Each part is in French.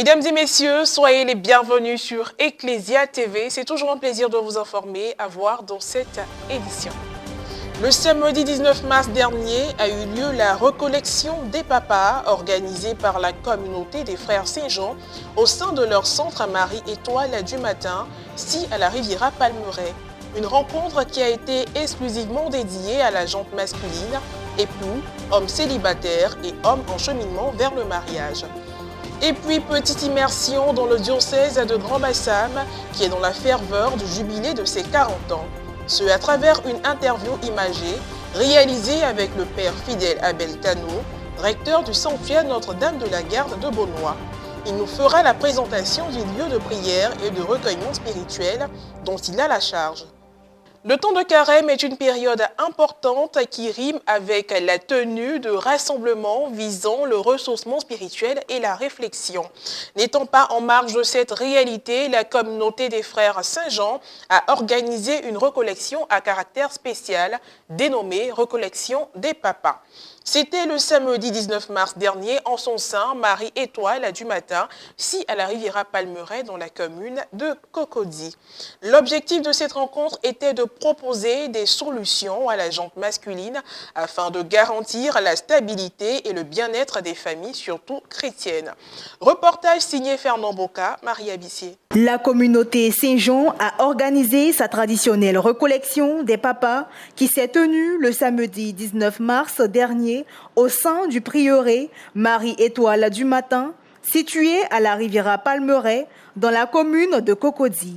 Mesdames et messieurs, soyez les bienvenus sur Ecclesia TV. C'est toujours un plaisir de vous informer, à voir dans cette édition. Le samedi 19 mars dernier a eu lieu la recollection des papas organisée par la communauté des Frères Saint-Jean au sein de leur centre à Marie-Étoile du Matin, si à la Riviera Palmeraie. Une rencontre qui a été exclusivement dédiée à la gente masculine, époux, hommes célibataires et hommes en cheminement vers le mariage. Et puis, petite immersion dans le diocèse de Grand-Bassam, qui est dans la ferveur du jubilé de ses 40 ans. Ce à travers une interview imagée, réalisée avec le père fidèle Abel Tano, recteur du sanctuaire Notre-Dame de la Garde de Beaunois. Il nous fera la présentation du lieu de prière et de recueillement spirituel dont il a la charge. Le temps de carême est une période importante qui rime avec la tenue de rassemblements visant le ressourcement spirituel et la réflexion. N'étant pas en marge de cette réalité, la communauté des Frères Saint-Jean a organisé une recollection à caractère spécial dénommée « Recollection des papas ». C'était le samedi 19 mars dernier en son sein, Marie-Étoile du Matin, si à la Riviera Palmeraie dans la commune de Cocody. L'objectif de cette rencontre était de proposer des solutions à la gente masculine afin de garantir la stabilité et le bien-être des familles, surtout chrétiennes. Reportage signé Fernand Boca, Maria Bissier. La communauté Saint-Jean a organisé sa traditionnelle recollection des papas qui s'est tenue le samedi 19 mars dernier au sein du prieuré Marie-Étoile du Matin, situé à la Riviera Palmeraie dans la commune de Cocody.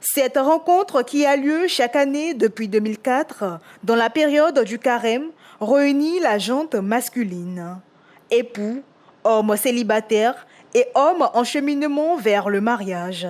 Cette rencontre qui a lieu chaque année depuis 2004 dans la période du carême réunit la gente masculine, époux, hommes célibataires et hommes en cheminement vers le mariage.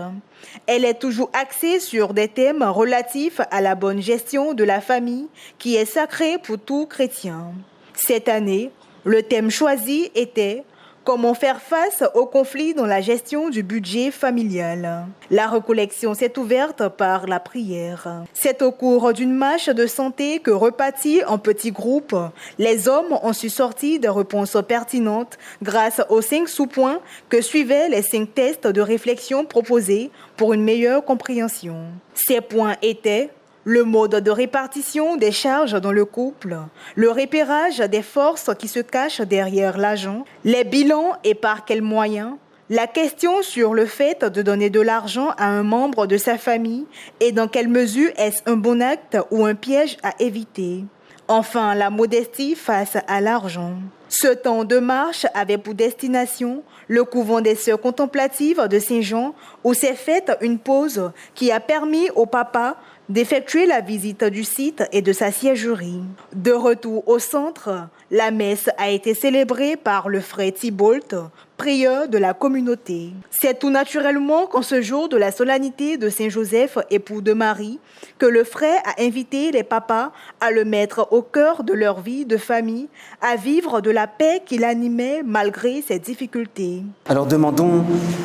Elle est toujours axée sur des thèmes relatifs à la bonne gestion de la famille qui est sacrée pour tout chrétien. Cette année, le thème choisi était « Comment faire face aux conflits dans la gestion du budget familial ». La recollection s'est ouverte par la prière. C'est au cours d'une marche de santé que repartis en petits groupes, les hommes ont su sortir des réponses pertinentes grâce aux 5 sous-points que suivaient les 5 tests de réflexion proposés pour une meilleure compréhension. Ces points étaient le mode de répartition des charges dans le couple, le repérage des forces qui se cachent derrière l'agent, les bilans et par quels moyens, la question sur le fait de donner de l'argent à un membre de sa famille et dans quelle mesure est-ce un bon acte ou un piège à éviter. Enfin, la modestie face à l'argent. Ce temps de marche avait pour destination le couvent des Sœurs contemplatives de Saint-Jean où s'est faite une pause qui a permis au papa d'effectuer la visite du site et de sa siègerie. De retour au centre, la messe a été célébrée par le frère Thibault, prieur de la communauté. C'est tout naturellement qu'en ce jour de la solennité de Saint-Joseph, époux de Marie, que le frère a invité les papas à le mettre au cœur de leur vie de famille, à vivre de la paix qui l'animait malgré ses difficultés. Alors demandons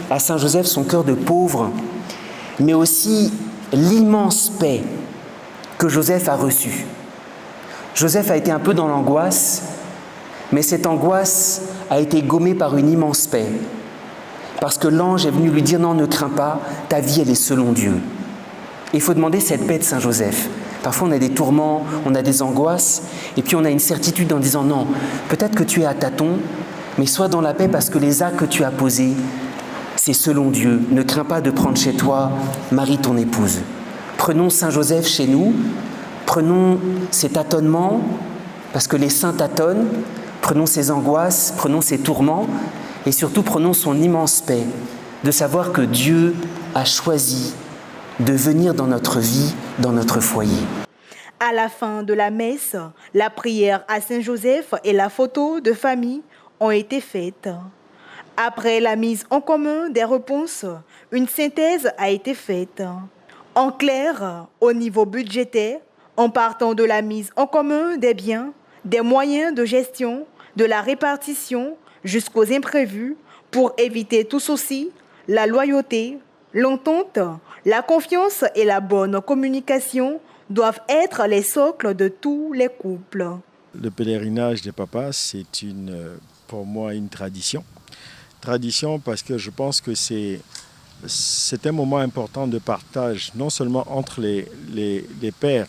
à Saint-Joseph son cœur de pauvre, mais aussi l'immense paix que Joseph a reçue. Joseph a été un peu dans l'angoisse, mais cette angoisse a été gommée par une immense paix. Parce que l'ange est venu lui dire « Non, ne crains pas, ta vie elle est selon Dieu ». Il faut demander cette paix de Saint Joseph. Parfois on a des tourments, on a des angoisses, et puis on a une certitude en disant « Non, peut-être que tu es à tâtons, mais sois dans la paix parce que les actes que tu as posés, c'est selon Dieu. Ne crains pas de prendre chez toi Marie, ton épouse. » Prenons Saint Joseph chez nous, prenons ces tâtonnements, parce que les saints tâtonnent, prenons ces angoisses, prenons ces tourments, et surtout prenons son immense paix, de savoir que Dieu a choisi de venir dans notre vie, dans notre foyer. À la fin de la messe, la prière à Saint-Joseph et la photo de famille ont été faites. Après la mise en commun des réponses, une synthèse a été faite. En clair, au niveau budgétaire, en partant de la mise en commun des biens, des moyens de gestion, de la répartition jusqu'aux imprévus, pour éviter tout souci, la loyauté, l'entente, la confiance et la bonne communication doivent être les socles de tous les couples. Le pèlerinage des papas, c'est pour moi une tradition. tradition parce que je pense que c'est un moment important de partage, non seulement entre les pères,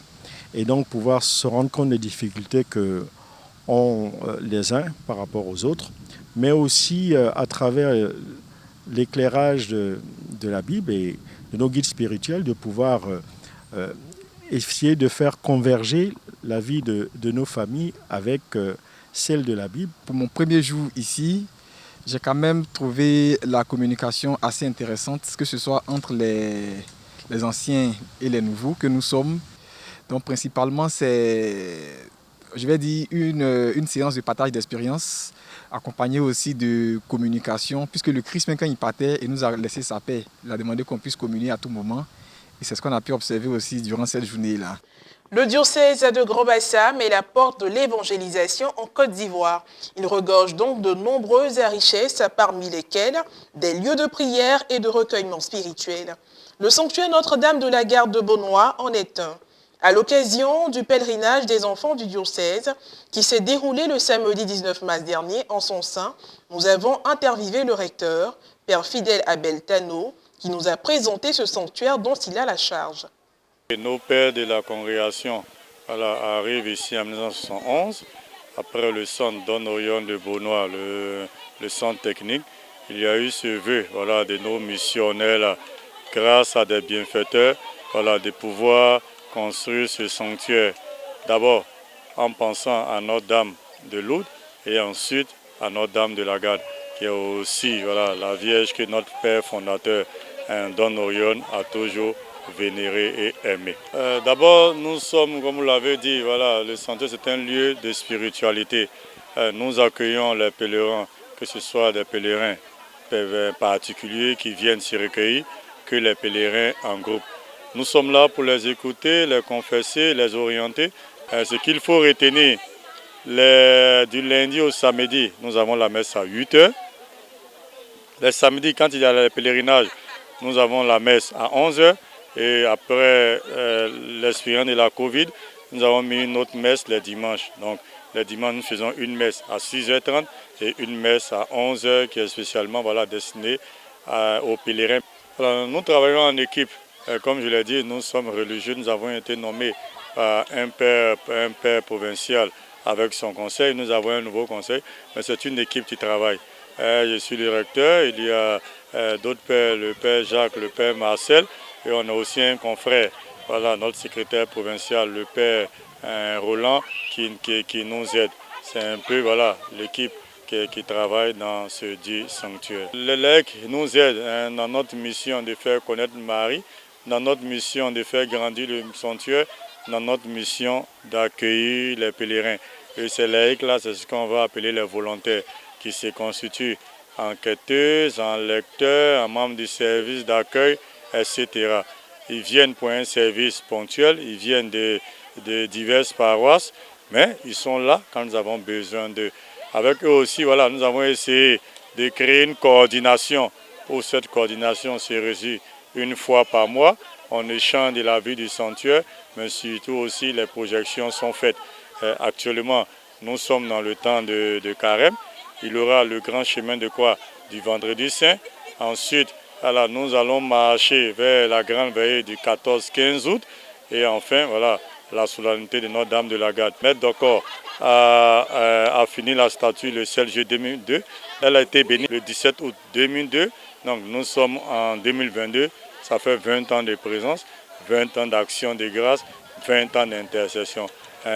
et donc pouvoir se rendre compte des difficultés que ont les uns par rapport aux autres, mais aussi à travers l'éclairage de la Bible et de nos guides spirituels, de pouvoir essayer de faire converger la vie de nos familles avec celle de la Bible. Pour mon premier jour ici, j'ai quand même trouvé la communication assez intéressante, que ce soit entre les anciens et les nouveaux que nous sommes. Donc principalement, c'est, je vais dire, une séance de partage d'expérience, accompagnée aussi de communication, puisque le Christ, même quand il partait, il nous a laissé sa paix. Il a demandé qu'on puisse communier à tout moment. Et c'est ce qu'on a pu observer aussi durant cette journée-là. Le diocèse de Grand-Bassam est la porte de l'évangélisation en Côte d'Ivoire. Il regorge donc de nombreuses richesses, parmi lesquelles des lieux de prière et de recueillement spirituel. Le sanctuaire Notre-Dame de la Garde de Beaunois en est un. À l'occasion du pèlerinage des enfants du diocèse, qui s'est déroulé le samedi 19 mars dernier en son sein, nous avons interviewé le recteur, Père Fidèle Abel Tano, qui nous a présenté ce sanctuaire dont il a la charge. Nos pères de la congrégation arrivent ici en 1971, après le centre Don Orion de Beaunois, le centre technique. Il y a eu ce vœu de nos missionnaires, grâce à des bienfaiteurs, de pouvoir construire ce sanctuaire. D'abord en pensant à Notre-Dame de Lourdes et ensuite à Notre-Dame de la Garde, qui est aussi la Vierge que notre Père fondateur, Don Orion, a toujours vénéré et aimé. D'abord, nous sommes, comme vous l'avez dit, le sanctuaire c'est un lieu de spiritualité. Nous accueillons les pèlerins, que ce soit des pèlerins particuliers qui viennent s'y recueillir, que les pèlerins en groupe. Nous sommes là pour les écouter, les confesser, les orienter. Ce qu'il faut retenir, du lundi au samedi, nous avons la messe à 8 h. Les samedis, quand il y a le pèlerinage, nous avons la messe à 11 h. Et après l'expérience de la Covid, nous avons mis une autre messe les dimanches. Donc les dimanches, nous faisons une messe à 6h30 et une messe à 11 h qui est spécialement destinée aux pèlerins. Nous travaillons en équipe. Comme je l'ai dit, nous sommes religieux. Nous avons été nommés par un père provincial avec son conseil. Nous avons un nouveau conseil, mais c'est une équipe qui travaille. Je suis le recteur, il y a d'autres pères, le père Jacques, le père Marcel. Et on a aussi un confrère, notre secrétaire provincial, le père Roland, qui nous aide. C'est un peu l'équipe qui travaille dans ce dit sanctuaire. L'ELEC nous aide dans notre mission de faire connaître Marie, dans notre mission de faire grandir le sanctuaire, dans notre mission d'accueillir les pèlerins. Et ces laïcs-là, c'est ce qu'on va appeler les volontaires, qui se constituent en quêteuses, en lecteurs, en membres du service d'accueil, etc. Ils viennent pour un service ponctuel, ils viennent de diverses paroisses, mais ils sont là quand nous avons besoin d'eux. Avec eux aussi, nous avons essayé de créer une coordination. Pour cette coordination, c'est réussi une fois par mois. On échange de la vie du sanctuaire, mais surtout aussi les projections sont faites. Actuellement, nous sommes dans le temps de carême. Il y aura le grand chemin de croix du vendredi saint. Ensuite, nous allons marcher vers la grande veillée du 14-15 août. Et enfin, la solennité de Notre-Dame de la Garde. Maître Docor a fini la statue le 7 juillet 2002. Elle a été bénie le 17 août 2002. Donc nous sommes en 2022. Ça fait 20 ans de présence, 20 ans d'action de grâce, 20 ans d'intercession.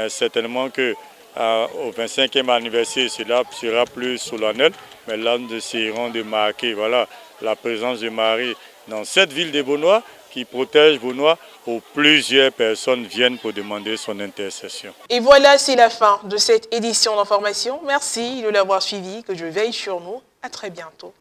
Certainement que au 25e anniversaire, cela sera plus solennel. Mais là, nous essaierons de marquer la présence de Marie dans cette ville de Beaunois qui protège Beaunois où plusieurs personnes viennent pour demander son intercession. Et voilà, c'est la fin de cette édition d'information. Merci de l'avoir suivi, que je veille sur nous. À très bientôt.